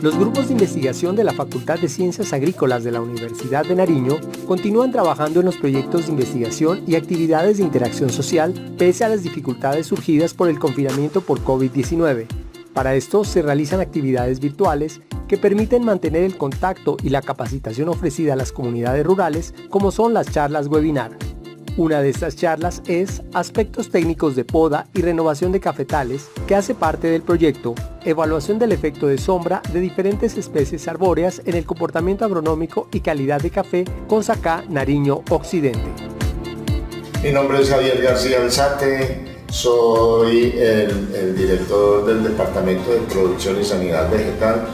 Los grupos de investigación de la Facultad de Ciencias Agrícolas de la Universidad de Nariño continúan trabajando en los proyectos de investigación y actividades de interacción social pese a las dificultades surgidas por el confinamiento por COVID-19. Para esto se realizan actividades virtuales que permiten mantener el contacto y la capacitación ofrecida a las comunidades rurales, como son las charlas webinar. Una de estas charlas es Aspectos técnicos de poda y renovación de cafetales, que hace parte del proyecto Evaluación del efecto de sombra de diferentes especies arbóreas en el comportamiento agronómico y calidad de café con SACA Nariño Occidente. Mi nombre es Javier García Alzate, soy el director del Departamento de Producción y Sanidad Vegetal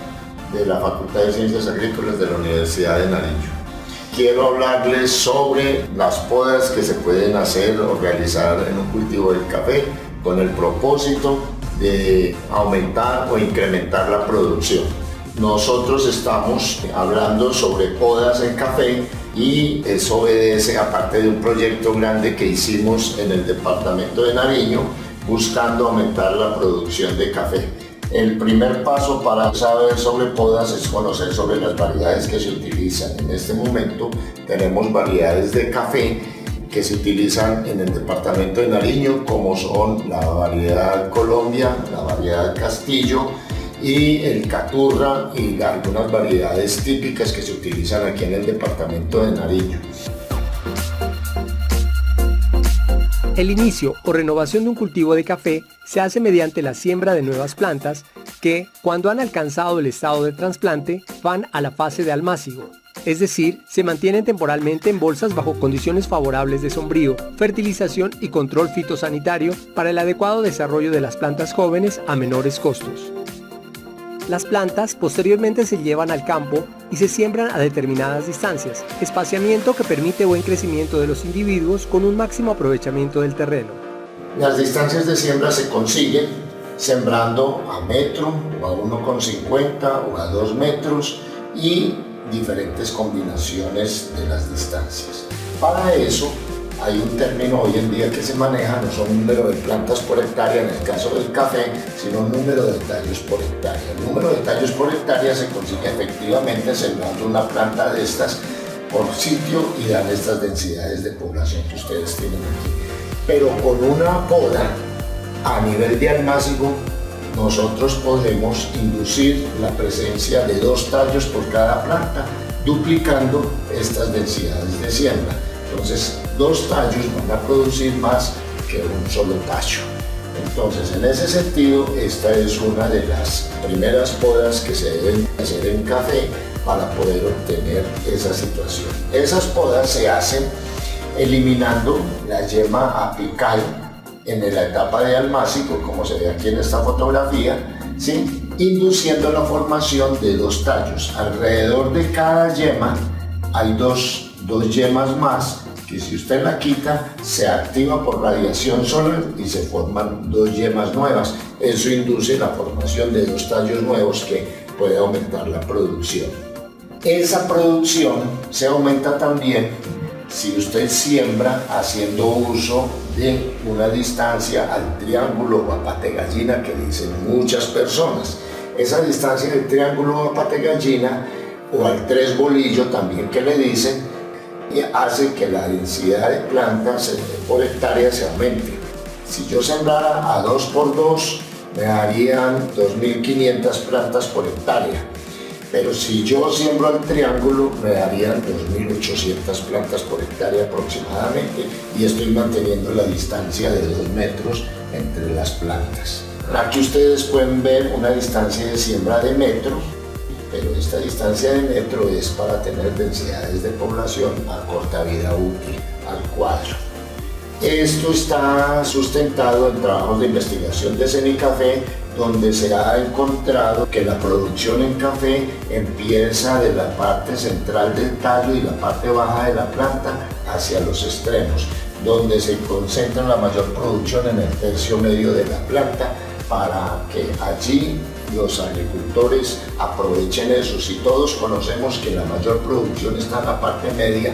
de la Facultad de Ciencias Agrícolas de la Universidad de Nariño. Quiero hablarles sobre las podas que se pueden hacer o realizar en un cultivo del café con el propósito de aumentar o incrementar la producción. Nosotros estamos hablando sobre podas en café y eso obedece a parte de un proyecto grande que hicimos en el departamento de Nariño buscando aumentar la producción de café. El primer paso para saber sobre podas es conocer sobre las variedades que se utilizan. En este momento tenemos variedades de café que se utilizan en el departamento de Nariño, como son la variedad Colombia, la variedad Castillo y el Caturra y algunas variedades típicas que se utilizan aquí en el departamento de Nariño. El inicio o renovación de un cultivo de café se hace mediante la siembra de nuevas plantas que, cuando han alcanzado el estado de trasplante, van a la fase de almácigo. Es decir, se mantienen temporalmente en bolsas bajo condiciones favorables de sombrío, fertilización y control fitosanitario para el adecuado desarrollo de las plantas jóvenes a menores costos. Las plantas posteriormente se llevan al campo y se siembran a determinadas distancias, espaciamiento que permite buen crecimiento de los individuos con un máximo aprovechamiento del terreno. Las distancias de siembra se consiguen sembrando a metro o a 1,50 o a 2 metros y diferentes combinaciones de las distancias. Para eso hay un término hoy en día que se maneja, no son número de plantas por hectárea en el caso del café, sino número de tallos por hectárea. El número de tallos por hectárea se consigue efectivamente sembrando una planta de estas por sitio y dan estas densidades de población que ustedes tienen aquí. Pero con una poda a nivel de almácigo, nosotros podemos inducir la presencia de 2 tallos por cada planta, duplicando estas densidades de siembra. Entonces, 2 tallos van a producir más que un solo tallo. Entonces, en ese sentido, esta es una de las primeras podas que se deben hacer en café para poder obtener esa situación. Esas podas se hacen eliminando la yema apical en la etapa de almácigo, como se ve aquí en esta fotografía, ¿sí? Induciendo la formación de 2 tallos. Alrededor de cada yema hay dos yemas más que si usted la quita se activa por radiación solar y se forman 2 yemas nuevas. Eso induce la formación de 2 tallos nuevos que puede aumentar la producción. Esa producción se aumenta también si usted siembra haciendo uso de una distancia al triángulo o a pate gallina que dicen muchas personas. Esa distancia del triángulo o a pate gallina o al 3 bolillo también que le dicen, y hace que la densidad de plantas por hectárea se aumente. Si yo sembrara a 2 por 2 me darían 2.500 plantas por hectárea, pero si yo siembro al triángulo me darían 2.800 plantas por hectárea aproximadamente y estoy manteniendo la distancia de 2 metros entre las plantas. Aquí ustedes pueden ver una distancia de siembra de metro, pero esta distancia de metro es para tener densidades de población a corta vida útil al cuadro. Esto está sustentado en trabajos de investigación de Cenicafé, donde se ha encontrado que la producción en café empieza de la parte central del tallo y la parte baja de la planta hacia los extremos, donde se concentra la mayor producción en el tercio medio de la planta para que allí los agricultores aprovechen eso. Si todos conocemos que la mayor producción está en la parte media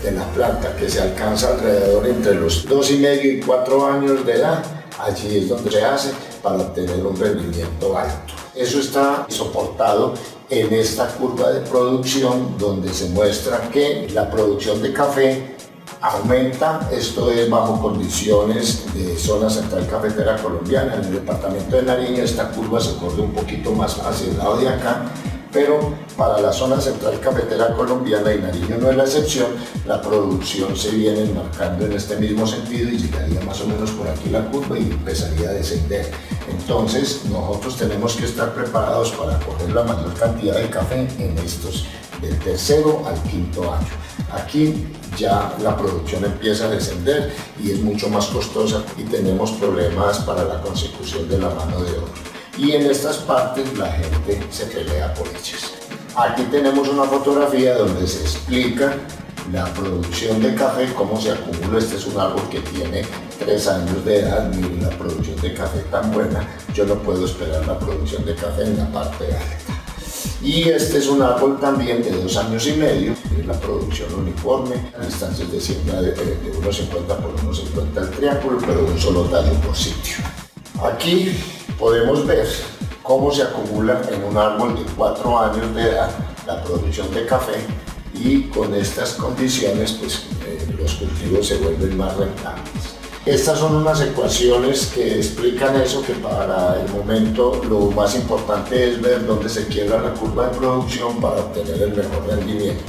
de la planta, que se alcanza alrededor entre los 2,5 y 4 años de edad, allí es donde se hace para obtener un rendimiento alto. Eso está soportado en esta curva de producción donde se muestra que la producción de café aumenta, esto es bajo condiciones de zona central cafetera colombiana. En el departamento de Nariño esta curva se corre un poquito más hacia el lado de acá, pero para la zona central cafetera colombiana, y Nariño no es la excepción, la producción se viene enmarcando en este mismo sentido y llegaría más o menos por aquí la curva y empezaría a descender. Entonces nosotros tenemos que estar preparados para coger la mayor cantidad de café en estos del tercero al quinto año. Aquí ya la producción empieza a descender y es mucho más costosa y tenemos problemas para la consecución de la mano de obra. Y en estas partes la gente se pelea por ellas. Aquí tenemos una fotografía donde se explica la producción de café, cómo se acumula. Este es un árbol que tiene 3 años de edad. Miren la producción de café tan buena. Yo no puedo esperar la producción de café en la parte alta. Y este es un árbol también de 2 años y medio. Miren la producción uniforme, distancias de siembra de 1,50 por 1,50 el triángulo, pero un solo tallo por sitio. Aquí podemos ver cómo se acumula en un árbol de 4 años de edad la producción de café, y con estas condiciones pues los cultivos se vuelven más rentables. Estas son unas ecuaciones que explican eso, que para el momento lo más importante es ver dónde se quiebra la curva de producción para obtener el mejor rendimiento.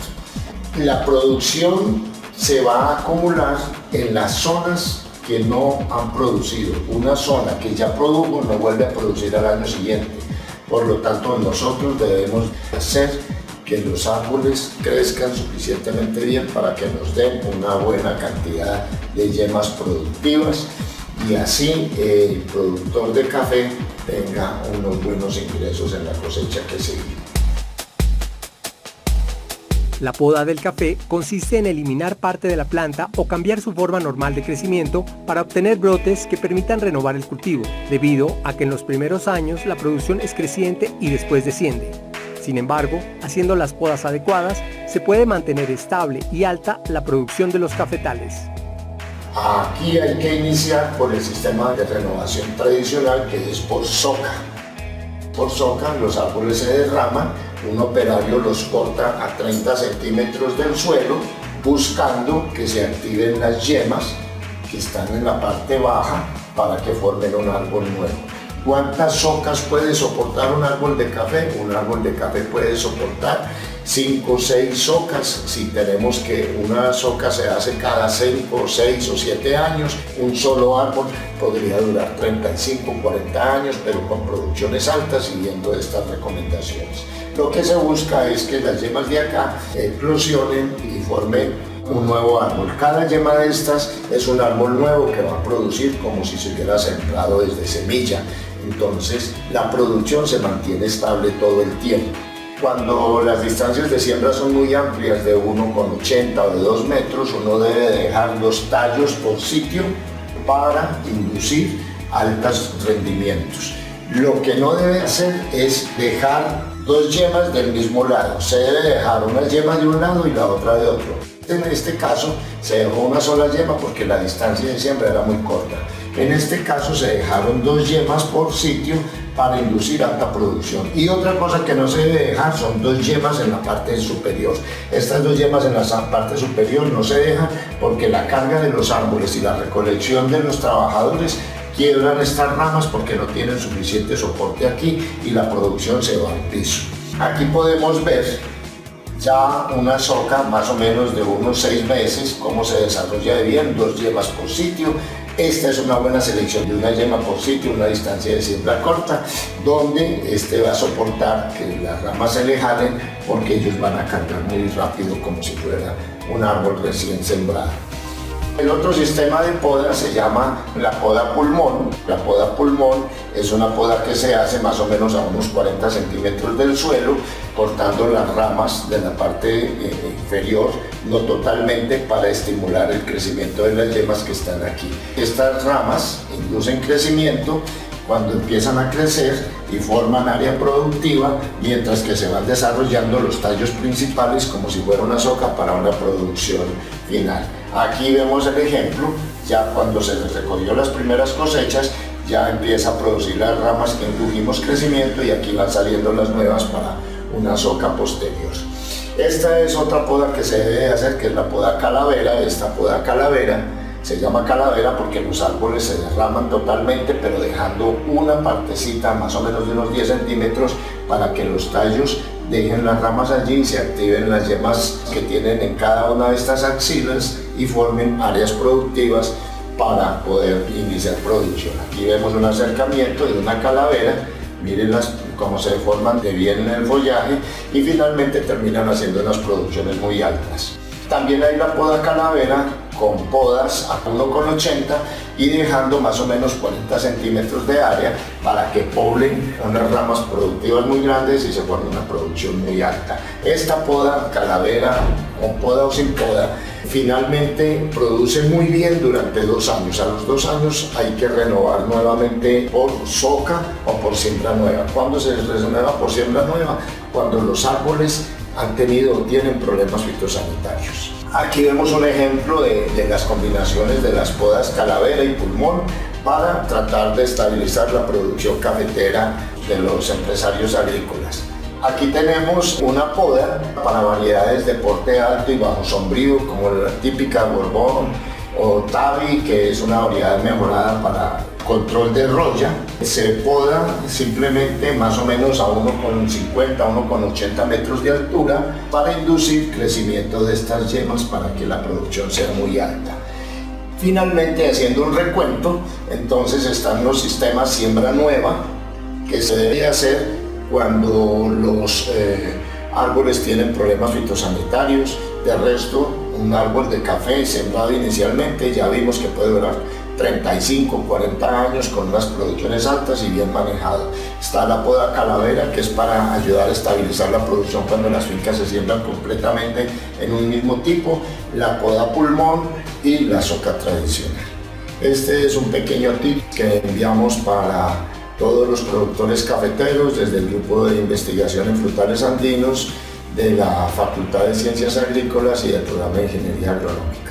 La producción se va a acumular en las zonas que no han producido. Una zona que ya produjo no vuelve a producir al año siguiente. Por lo tanto, nosotros debemos hacer que los árboles crezcan suficientemente bien para que nos den una buena cantidad de yemas productivas, y así el productor de café tenga unos buenos ingresos en la cosecha que sigue. La poda del café consiste en eliminar parte de la planta o cambiar su forma normal de crecimiento para obtener brotes que permitan renovar el cultivo, debido a que en los primeros años la producción es creciente y después desciende. Sin embargo, haciendo las podas adecuadas, se puede mantener estable y alta la producción de los cafetales. Aquí hay que iniciar por el sistema de renovación tradicional, que es por soca. Por soca los árboles se derraman, un operario los corta a 30 centímetros del suelo, buscando que se activen las yemas que están en la parte baja para que formen un árbol nuevo. ¿Cuántas socas puede soportar un árbol de café? Un árbol de café puede soportar 5 o 6 socas. Si tenemos que una soca se hace cada 5, 6 o 7 años, un solo árbol podría durar 35, 40 años, pero con producciones altas, siguiendo estas recomendaciones. Lo que se busca es que las yemas de acá eclosionen y formen un nuevo árbol. Cada yema de estas es un árbol nuevo que va a producir como si se hubiera sembrado desde semilla. Entonces la producción se mantiene estable todo el tiempo. Cuando las distancias de siembra son muy amplias, de 1,80 o de 2 metros, uno debe dejar 2 tallos por sitio para inducir altos rendimientos. Lo que no debe hacer es dejar 2 yemas del mismo lado. Se debe dejar una yema de un lado y la otra de otro. En este caso se dejó una sola yema porque la distancia de siembra era muy corta. En este caso se dejaron 2 yemas por sitio para inducir alta producción. Y otra cosa que no se debe dejar son 2 yemas en la parte superior. Estas 2 yemas en la parte superior no se dejan porque la carga de los árboles y la recolección de los trabajadores quiebran estas ramas porque no tienen suficiente soporte aquí y la producción se va al piso. Aquí podemos ver ya una soca más o menos de unos 6 meses, cómo se desarrolla bien, 2 yemas por sitio. Esta es una buena selección de una yema por sitio, una distancia de siembra corta, donde este va a soportar que las ramas se le jalen porque ellos van a cargar muy rápido como si fuera un árbol recién sembrado. El otro sistema de poda se llama la poda pulmón. La poda pulmón es una poda que se hace más o menos a unos 40 centímetros del suelo, cortando las ramas de la parte inferior, no totalmente, para estimular el crecimiento de las yemas que están aquí. Estas ramas inducen crecimiento cuando empiezan a crecer y forman área productiva, mientras que se van desarrollando los tallos principales como si fuera una soca para una producción final. Aquí vemos el ejemplo, ya cuando se recogió las primeras cosechas, ya empieza a producir las ramas que indujimos crecimiento y aquí van saliendo las nuevas para una soca posterior. Esta es otra poda que se debe hacer, que es la poda calavera. Esta poda calavera se llama calavera porque los árboles se derraman totalmente, pero dejando una partecita más o menos de unos 10 centímetros para que los tallos dejen las ramas allí y se activen las yemas que tienen en cada una de estas axilas y formen áreas productivas para poder iniciar producción. Aquí vemos un acercamiento de una calavera, miren cómo se forman de bien en el follaje y finalmente terminan haciendo unas producciones muy altas. También hay la poda calavera con podas a 1,80 y dejando más o menos 40 centímetros de área para que poblen unas ramas productivas muy grandes y se forme una producción muy alta. Esta poda calavera, con poda o sin poda, finalmente produce muy bien durante 2 años. A los 2 años hay que renovar nuevamente por soca o por siembra nueva. ¿Cuándo se renueva por siembra nueva? Cuando los árboles tienen problemas fitosanitarios. Aquí vemos un ejemplo de las combinaciones de las podas calavera y pulmón para tratar de estabilizar la producción cafetera de los empresarios agrícolas. Aquí tenemos una poda para variedades de porte alto y bajo sombrío, como la típica Borbón o Tabi, que es una variedad mejorada para control de roya. Se poda simplemente más o menos a 1,50, 1,80 metros de altura para inducir crecimiento de estas yemas para que la producción sea muy alta. Finalmente, haciendo un recuento, entonces están los sistemas siembra nueva, que se debe hacer cuando los árboles tienen problemas fitosanitarios. De resto, un árbol de café sembrado inicialmente ya vimos que puede durar 35, 40 años con unas producciones altas y bien manejado. Está la poda calavera, que es para ayudar a estabilizar la producción cuando las fincas se siembran completamente en un mismo tipo, la poda pulmón y la soca tradicional. Este es un pequeño tip que enviamos para todos los productores cafeteros desde el Grupo de Investigación en Frutales Andinos de la Facultad de Ciencias Agrícolas y del Programa de Ingeniería Agronómica.